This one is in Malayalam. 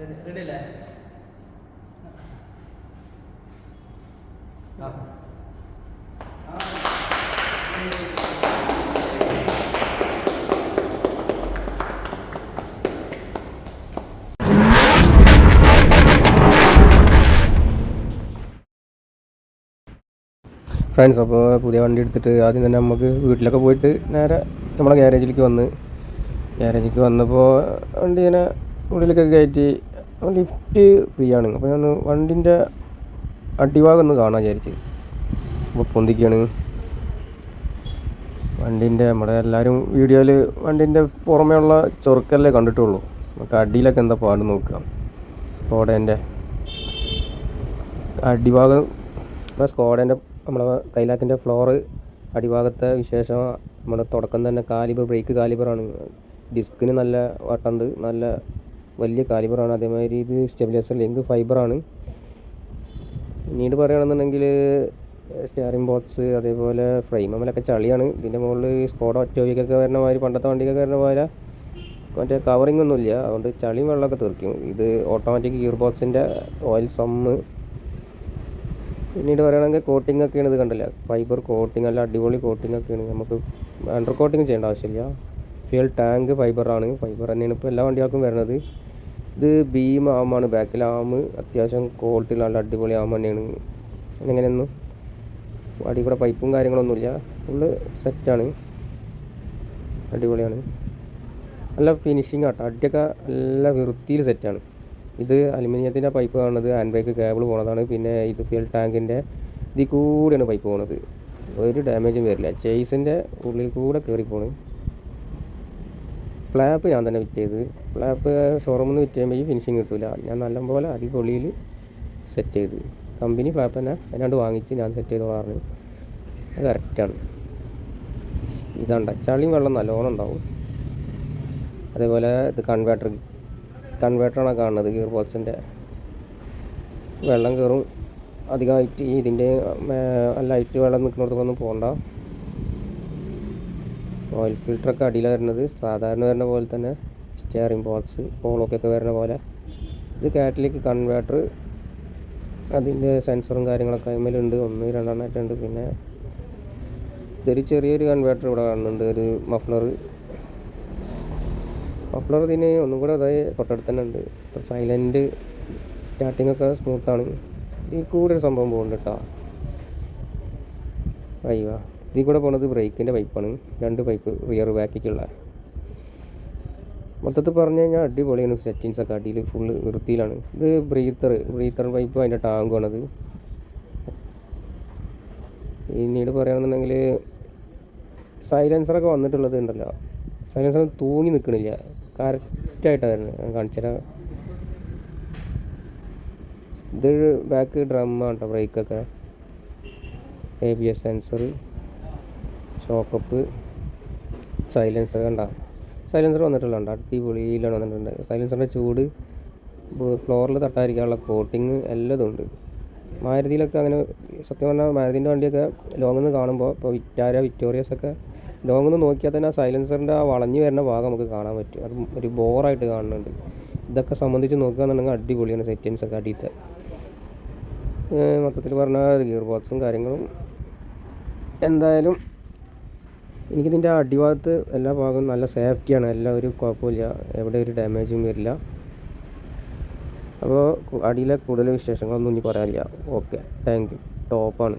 റെഡി അല്ലേ? ഫ്രണ്ട്സ്, അപ്പോൾ പുതിയ വണ്ടി എടുത്തിട്ട് ആദ്യം തന്നെ നമുക്ക് വീട്ടിലൊക്കെ പോയിട്ട് നേരെ നമ്മളെ ഗ്യാരേജിലേക്ക് വന്നപ്പോൾ വണ്ടി ഇങ്ങനെ ഉള്ളിലൊക്കെ കയറ്റി ലിഫ്റ്റ് ഫ്രീ ആണ്. അപ്പോൾ ഞാൻ വണ്ടിൻ്റെ അടിഭാഗം ഒന്ന് കാണാൻ വിചാരിച്ച് അപ്പോൾ പൊന്തിക്കുകയാണ് വണ്ടിൻ്റെ. നമ്മുടെ എല്ലാവരും വീഡിയോയിൽ വണ്ടിൻ്റെ പുറമേ ഉള്ള ചൊറുക്കല്ലേ കണ്ടിട്ടുള്ളൂ. നമുക്ക് അടിയിലൊക്കെ എന്താ പാട് നോക്കുക. സ്കോഡേൻ്റെ അടിഭാഗം, സ്കോഡേൻ്റെ നമ്മളെ കൈലാക്കിൻ്റെ ഫ്ലോറ് അടിഭാഗത്തെ വിശേഷം. നമ്മുടെ തുടക്കം തന്നെ ബ്രേക്ക് കാലിബറാണ്. ഡിസ്കിന് നല്ല വട്ടുണ്ട്, നല്ല വലിയ കാലിബറാണ്. അതേമാതിരി ഇത് സ്റ്റെബിലൈസർ ലിങ്ക് ഫൈബറാണ്. പിന്നീട് പറയുകയാണെന്നുണ്ടെങ്കിൽ സ്റ്റിയറിംഗ് ബോക്സ്, അതേപോലെ ഫ്രെയിം അമ്മലൊക്കെ ചളിയാണ്. ഇതിൻ്റെ മുകളിൽ സ്കോഡ ഒറ്റോവിക്കൊക്കെ വരുന്ന മാതിരി, പണ്ടത്തെ വണ്ടിക്കൊക്കെ വരുന്ന മാതിരി മറ്റേ കവറിങ് ഒന്നുമില്ല. അതുകൊണ്ട് ചളിയും വെള്ളമൊക്കെ തെറിക്കും. ഇത് ഓട്ടോമാറ്റിക് ഗിയർ ബോക്സിൻ്റെ ഓയിൽ സമ്മ്. പിന്നീട് പറയുകയാണെങ്കിൽ കോട്ടിംഗ് ഒക്കെയാണ്. ഇത് കണ്ടില്ല, ഫൈബർ കോട്ടിങ്, നല്ല അടിപൊളി കോട്ടിംഗ് ഒക്കെയാണ്. നമുക്ക് അണ്ടർ കോട്ടിങ് ചെയ്യേണ്ട ആവശ്യമില്ല. ഫ്യൂൽ ടാങ്ക് ഫൈബർ തന്നെയാണ് ഇപ്പോൾ എല്ലാ വണ്ടികൾക്കും വരുന്നത്. ഇത് ബീം ആമാണ്, ബാക്കിൽ ആം അത്യാവശ്യം ക്വാളിറ്റി നല്ല അടിപൊളി ആം തന്നെയാണ്. എങ്ങനെയൊന്നും അടി കൂടെ പൈപ്പും കാര്യങ്ങളൊന്നുമില്ല, ഫുള്ള് സെറ്റാണ്, അടിപൊളിയാണ്. നല്ല ഫിനിഷിങ് ആട്ടോ, അടിയൊക്കെ നല്ല വൃത്തിയിൽ സെറ്റാണ്. ഇത് അലുമിനിയത്തിൻ്റെ പൈപ്പ് കാണുന്നത്, ഹാൻഡ് ബ്രേക്ക് കേബിൾ പോണതാണ്. പിന്നെ ഇത് ഫ്യൂൽ ടാങ്കിൻ്റെ ഇതിൽ കൂടെയാണ് പൈപ്പ് പോകുന്നത്. ഒരു ഡാമേജും വരില്ല. ചേസിൻ്റെ ഉള്ളിൽ കൂടെ കയറി പോണ്. ഫ്ലാപ്പ് ഞാൻ തന്നെ ഫിറ്റ് ചെയ്ത്, ഫ്ലാപ്പ് ഷോറൂമിൽ നിന്ന് ഫിറ്റ് ചെയ്യുമ്പോൾ ഫിനിഷിങ് കിട്ടില്ല. ഞാൻ നല്ലപോലെ അടിപൊളിയിൽ സെറ്റ് ചെയ്ത്, കമ്പനി ഫ്ലാപ്പ് തന്നെ അതിനാണ്ട് വാങ്ങിച്ച് ഞാൻ സെറ്റ് ചെയ്ത് പറഞ്ഞു. അത് കറക്റ്റാണ്. ഇതാണ്ട ചളിയും വെള്ളം നല്ലോണം ഉണ്ടാവും. അതേപോലെ ഇത് കൺവേർട്ടറാണ് കാണുന്നത്. ഗിയർ ബോക്സിൻ്റെ വെള്ളം കയറും അധികമായിട്ട്. ഇതിൻ്റെ ലൈറ്റ് വെള്ളം നിൽക്കുന്നിടത്തൊന്നും പോകണ്ട. ഓയിൽ ഫിൽറ്ററൊക്കെ അടിയിലാണ് വരുന്നത്, സാധാരണ വരുന്ന പോലെ തന്നെ. സ്റ്റിയറിംഗ് ബോക്സ് പോളൊക്കെ വരുന്ന പോലെ. ഇത് കാറ്റലിക് കൺവേർട്ടർ, അതിൻ്റെ സെൻസറും കാര്യങ്ങളൊക്കെ അതിന്മേലുണ്ട്. 1, 2 പിന്നെ ഇതൊരു ചെറിയൊരു കൺവേർട്ടർ ഇവിടെ കാണുന്നുണ്ട്. ഒരു മഫ്ലർ ഇതിന് ഒന്നും കൂടെ അതായത് തൊട്ടടുത്ത് തന്നെ ഉണ്ട്. സൈലൻറ്റ്, സ്റ്റാർട്ടിങ്ങൊക്കെ സ്മൂത്താണ്. ഇതിൽ കൂടെ ഒരു സംഭവം പോകുന്നുണ്ട് കേട്ടോ. അയ്യോ, ഇതിൽ കൂടെ പോകുന്നത് ബ്രേക്കിൻ്റെ പൈപ്പാണ്. 2 പൈപ്പ് റിയർ ബാക്കിക്കുള്ള. മൊത്തത്തിൽ പറഞ്ഞു കഴിഞ്ഞാൽ അടിപൊളിയാണ്. സെറ്റിങ്സൊക്കെ അടിയിൽ ഫുള്ള് വൃത്തിയിലാണ്. ഇത് ബ്രീത്തർ പൈപ്പ്, അതിൻ്റെ ടാങ്കാണത്. പിന്നീട് പറയുകയാണെന്നുണ്ടെങ്കിൽ സൈലൻസറൊക്കെ വന്നിട്ടുള്ളത് ഉണ്ടല്ലോ, സൈലൻസർ തൂങ്ങി നിൽക്കണില്ല, കറക്റ്റായിട്ടാണ് വരുന്നത്. ഞാൻ കാണിച്ചുതരാം. ഇത് ബാക്ക് ഡ്രമ്മാണ് കേട്ടോ. ബ്രേക്കൊക്കെ, ABS സെൻസർ, ഷോക്കപ്പ്, സൈലൻസർ കണ്ട, സൈലൻസർ വന്നിട്ടുള്ള അടിപൊളിയിലാണ് വന്നിട്ടുണ്ട്. സൈലൻസറിൻ്റെ ചൂട്, ഫ്ലോറിൽ തട്ടാതിരിക്കാനുള്ള കോട്ടിങ് എല്ലതും ഉണ്ട്. മാരുതിയിലൊക്കെ അങ്ങനെ സത്യം പറഞ്ഞാൽ മാരുതിൻ്റെ വണ്ടിയൊക്കെ ലോങ്ങിൽ നിന്ന് കാണുമ്പോൾ, ഇപ്പോൾ വിക്ടോറിയസൊക്കെ ലോങ്ങിൽ നിന്ന് നോക്കിയാൽ തന്നെ ആ സൈലൻസറിൻ്റെ ആ വളഞ്ഞു വരുന്ന ഭാഗം നമുക്ക് കാണാൻ പറ്റും. അത് ഒരു ബോറായിട്ട് കാണുന്നുണ്ട്. ഇതൊക്കെ സംബന്ധിച്ച് നോക്കുകയാണെന്നുണ്ടെങ്കിൽ അടിപൊളിയാണ് സെറ്റിങ്സൊക്കെ അടിയത്തെ. മൊത്തത്തിൽ പറഞ്ഞാൽ ഗിയർ ബോക്സും കാര്യങ്ങളും എന്തായാലും എനിക്കിതിൻ്റെ അടിഭാഗത്ത് എല്ലാ ഭാഗവും നല്ല സേഫ്റ്റിയാണ്. എല്ലാം ഒരു കുഴപ്പമില്ല, എവിടെ ഒരു ഡാമേജും വരില്ല. അപ്പോൾ അടിയിലെ കൂടുതൽ വിശേഷങ്ങളൊന്നും ഇനി പറയാനില്ല. Okay, thank you. ടോപ്പാണ്.